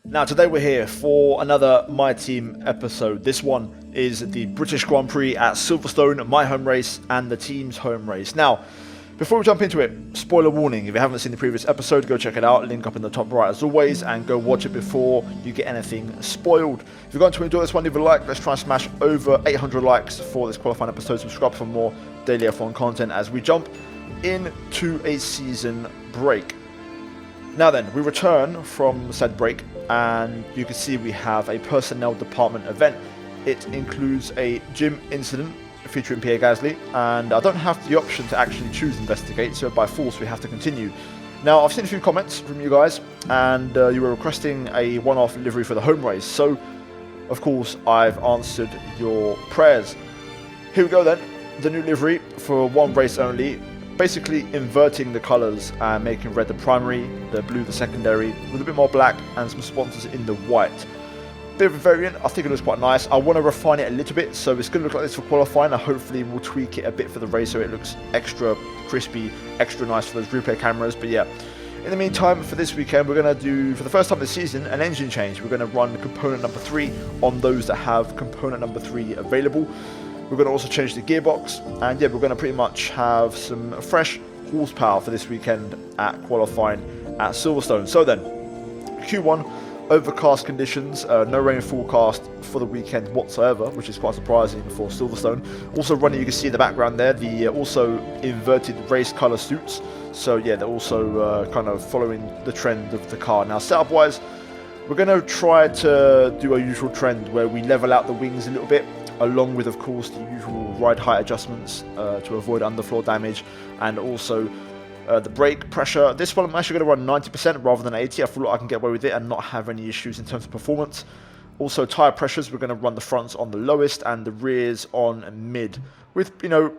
Now today we're here for another My Team episode. This one is the British Grand Prix at Silverstone, my home race and the team's home race. Now, before we jump into it, spoiler warning, if you haven't seen the previous episode, go check it out, link up in the top right as always, and go watch it before you get anything spoiled. If you're going to enjoy this one, leave a like. Let's try and smash over 800 likes for this qualifying episode. Subscribe for more daily F1 content as we jump into a season break. Now then, we return from said break, and you can see we have a personnel department event. It includes a gym incident featuring Pierre Gasly, and I don't have the option to actually choose investigate, so by force we have to continue. Now, I've seen a few comments from you guys, and you were requesting a one-off livery for the home race, so of course I've answered your prayers. Here we go then, the new livery for one race only. Basically inverting the colours and making red the primary, the blue the secondary, with a bit more black and some sponsors in the white. Bit of a variant, I think it looks quite nice. I want to refine it a little bit, so it's going to look like this for qualifying, and hopefully we'll tweak it a bit for the race so it looks extra crispy, extra nice for those replay cameras. But yeah, in the meantime, for this weekend, we're going to do, for the first time this season, an engine change. We're going to run component number 3 on those that have component number 3 available. We're going to also change the gearbox, and yeah, we're going to pretty much have some fresh horsepower for this weekend at qualifying at Silverstone. So then, Q1, overcast conditions, no rain forecast for the weekend whatsoever, which is quite surprising for Silverstone. Also running, you can see in the background there, the also inverted race colour suits. So yeah, they're also kind of following the trend of the car. Now, setup wise, we're going to try to do a usual trend where we level out the wings a little bit, along with, of course, the usual ride height adjustments to avoid underfloor damage, and also the brake pressure. This one I'm actually going to run 90% rather than 80. I feel like I can get away with it and not have any issues in terms of performance. Also, tyre pressures, we're going to run the fronts on the lowest and the rears on mid, with, you know,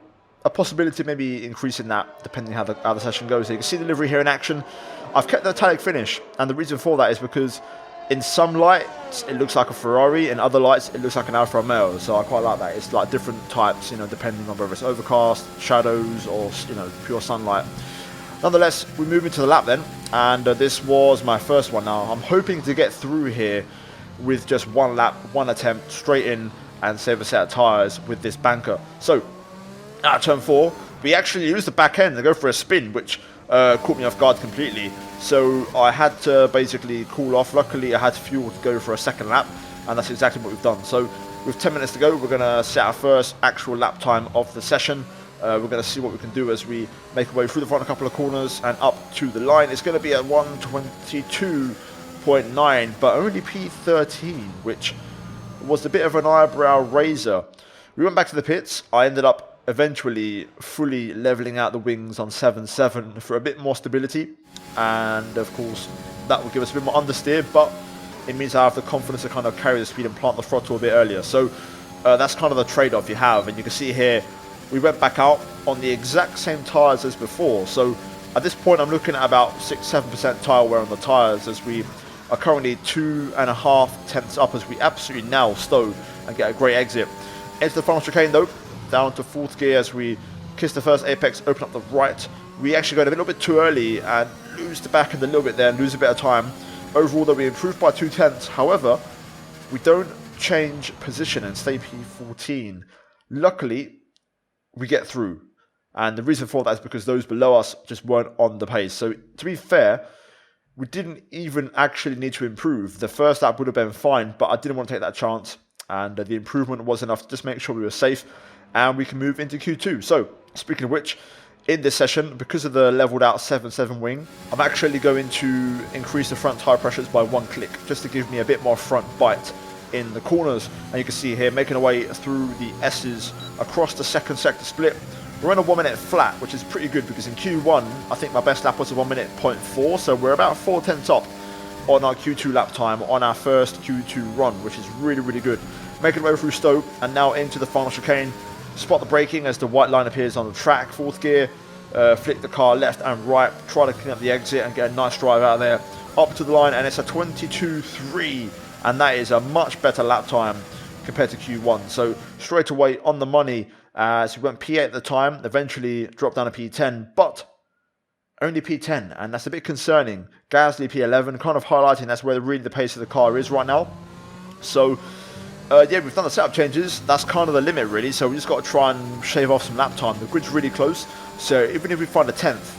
a possibility of maybe increasing that depending how the session goes. So you can see the livery here in action. I've kept the metallic finish, and the reason for that is because in some lights it looks like a Ferrari, in other lights it looks like an Alfa Romeo, so I quite like that. It's like different types, you know, depending on whether it's overcast, shadows, or, you know, pure sunlight. Nonetheless, we move into the lap then, and this was my first one. Now, I'm hoping to get through here with just one lap, one attempt, straight in, and save a set of tyres with this banker. So, at turn 4, we actually used the back end to go for a spin, which caught me off guard completely. So I had to basically cool off. Luckily, I had fuel to go for a second lap, and that's exactly what we've done. So with 10 minutes to go, we're going to set our first actual lap time of the session. We're going to see what we can do as we make our way through the front a couple of corners and up to the line. It's going to be at 1:22.9, but only P13, which was a bit of an eyebrow raiser. We went back to the pits. I ended up eventually fully leveling out the wings on 7.7 for a bit more stability, and of course that will give us a bit more understeer, but it means I have the confidence to kind of carry the speed and plant the throttle a bit earlier. So that's kind of the trade-off you have, and you can see here we went back out on the exact same tyres as before. So at this point I'm looking at about 6-7% tyre wear on the tyres, as we are currently 2.5 tenths up as we absolutely nail Stowe and get a great exit. Into the final chicane though, down to 4th gear as we kiss the first apex, open up the right. We actually got a little bit too early and lose the back end a little bit there and lose a bit of time. Overall though, we improved by 2 tenths. However, we don't change position and stay P14. Luckily, we get through. And the reason for that is because those below us just weren't on the pace. So to be fair, we didn't even actually need to improve. The first lap would have been fine, but I didn't want to take that chance. And the improvement was enough to just make sure we were safe, and we can move into Q2. So, speaking of which, in this session, because of the leveled out 7.7 wing, I'm actually going to increase the front tyre pressures by 1 click, just to give me a bit more front bite in the corners. And you can see here, making our way through the S's across the second sector split. We're in a 1 minute flat, which is pretty good, because in Q1, I think my best lap was a 1:04, so we're about 4 tenths up on our Q2 lap time on our first Q2 run, which is really, really good. Making our way through Stowe, and now into the final chicane. Spot the braking as the white line appears on the track. 4th gear, flick the car left and right, try to clean up the exit and get a nice drive out of there. Up to the line, and it's a 22.3, and that is a much better lap time compared to Q1. So straight away on the money, as we went P8 at the time, eventually dropped down to P10, but only P10, and that's a bit concerning. Gasly P11, kind of highlighting that's where really the pace of the car is right now. So, yeah, we've done the setup changes. That's kind of the limit, really. So we just got to try and shave off some lap time. The grid's really close, so even if we find a 10th,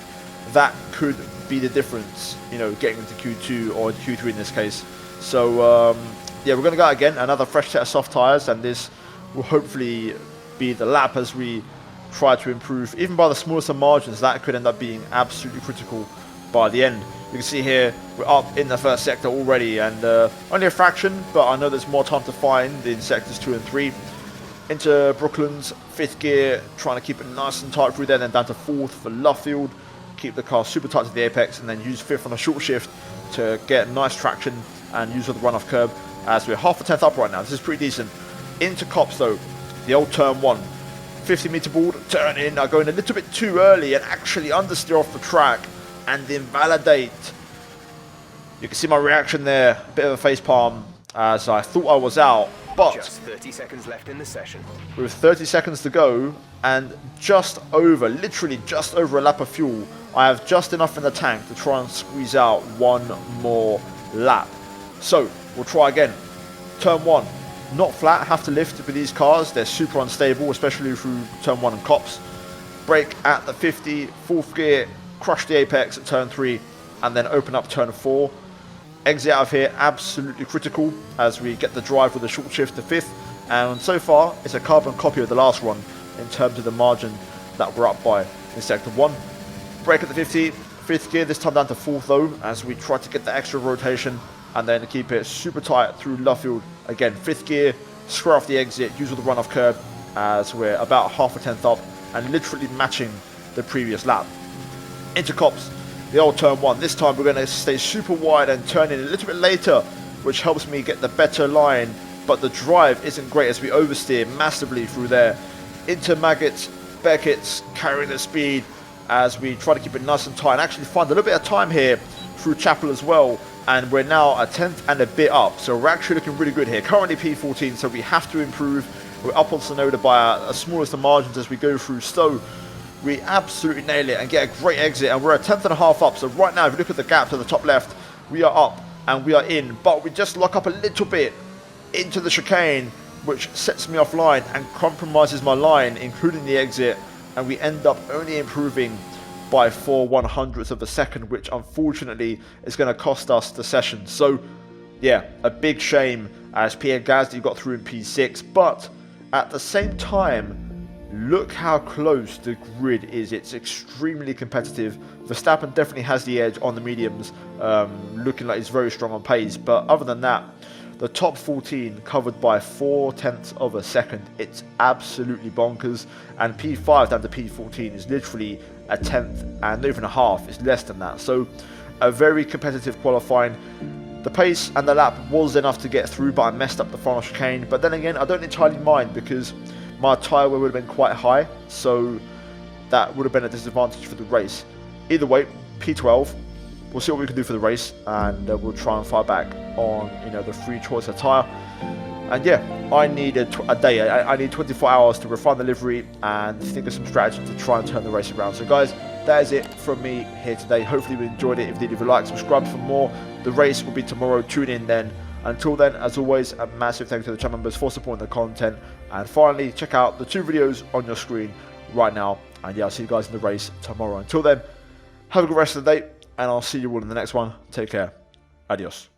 that could be the difference, you know, getting into Q2 or Q3 in this case. So, yeah, we're going to go again, another fresh set of soft tyres, and this will hopefully be the lap as we try to improve. Even by the smallest of margins, that could end up being absolutely critical by the end. You can see here, we're up in the first sector already, and only a fraction, but I know there's more time to find in sectors 2 and 3. Into Brooklands, 5th gear, trying to keep it nice and tight through there, then down to 4th for Luffield. Keep the car super tight to the apex, and then use 5th on a short shift to get nice traction and use the runoff curb, as we're half a 10th up right now. This is pretty decent. Into Cops though, the old turn 1. 50 meter board, turn in, I go in a little bit too early and actually understeer off the track and invalidate. You can see my reaction there, a bit of a face palm as I thought I was out, but just 30 seconds left in the session. With 30 seconds to go and just over, literally just over a lap of fuel, I have just enough in the tank to try and squeeze out one more lap. So we'll try again. Turn 1. Not flat, have to lift with these cars. They're super unstable, especially through turn 1 and Cops. Brake at the 50, 4th gear, crush the apex at turn 3, and then open up turn 4. Exit out of here, absolutely critical as we get the drive with a short shift to 5th. And so far, it's a carbon copy of the last run in terms of the margin that we're up by in sector 1. Brake at the 50, 5th gear, this time down to 4th though, as we try to get the extra rotation and then keep it super tight through Luffield. Again, 5th gear, square off the exit, use all the runoff curb as we're about half a 10th up and literally matching the previous lap. Into Cops, the old turn 1. This time we're going to stay super wide and turn in a little bit later, which helps me get the better line, but the drive isn't great as we oversteer massively through there. Into Maggots, Beckett's carrying the speed as we try to keep it nice and tight and actually find a little bit of time here through Chapel as well. And we're now a 10th and a bit up, so we're actually looking really good here. Currently P14, so we have to improve. We're up on Sonoda by a smallest of margins as we go through Stowe. We absolutely nail it and get a great exit, and we're a 10th and a half up. So right now, if you look at the gap to the top left, we are up and we are in, but we just lock up a little bit into the chicane, which sets me offline and compromises my line, including the exit, and we end up only improving by 4/100ths of a second, which unfortunately is going to cost us the session. So yeah, a big shame as Pierre Gasly got through in P6, but at the same time, look how close the grid is. It's extremely competitive. Verstappen definitely has the edge on the mediums, looking like he's very strong on pace, but other than that, the top 14 covered by 4/10ths of a second. It's absolutely bonkers, and P5 down to P14 is literally a 10th, and not even a half, is less than that. So a very competitive qualifying. The pace and the lap was enough to get through, but I messed up the final chicane. But then again, I don't entirely mind because my tyre wear would have been quite high, so that would have been a disadvantage for the race. Either way, P12. We'll see what we can do for the race, and we'll try and fight back on, you know, the free choice of tyre. And yeah, I need a day. I need 24 hours to refine the livery and think of some strategy to try and turn the race around. So guys, that is it from me here today. Hopefully you enjoyed it. If you did, leave a like, subscribe for more. The race will be tomorrow. Tune in then. Until then, as always, a massive thank you to the channel members for supporting the content. And finally, check out the 2 videos on your screen right now. And yeah, I'll see you guys in the race tomorrow. Until then, have a good rest of the day, and I'll see you all in the next one. Take care. Adios.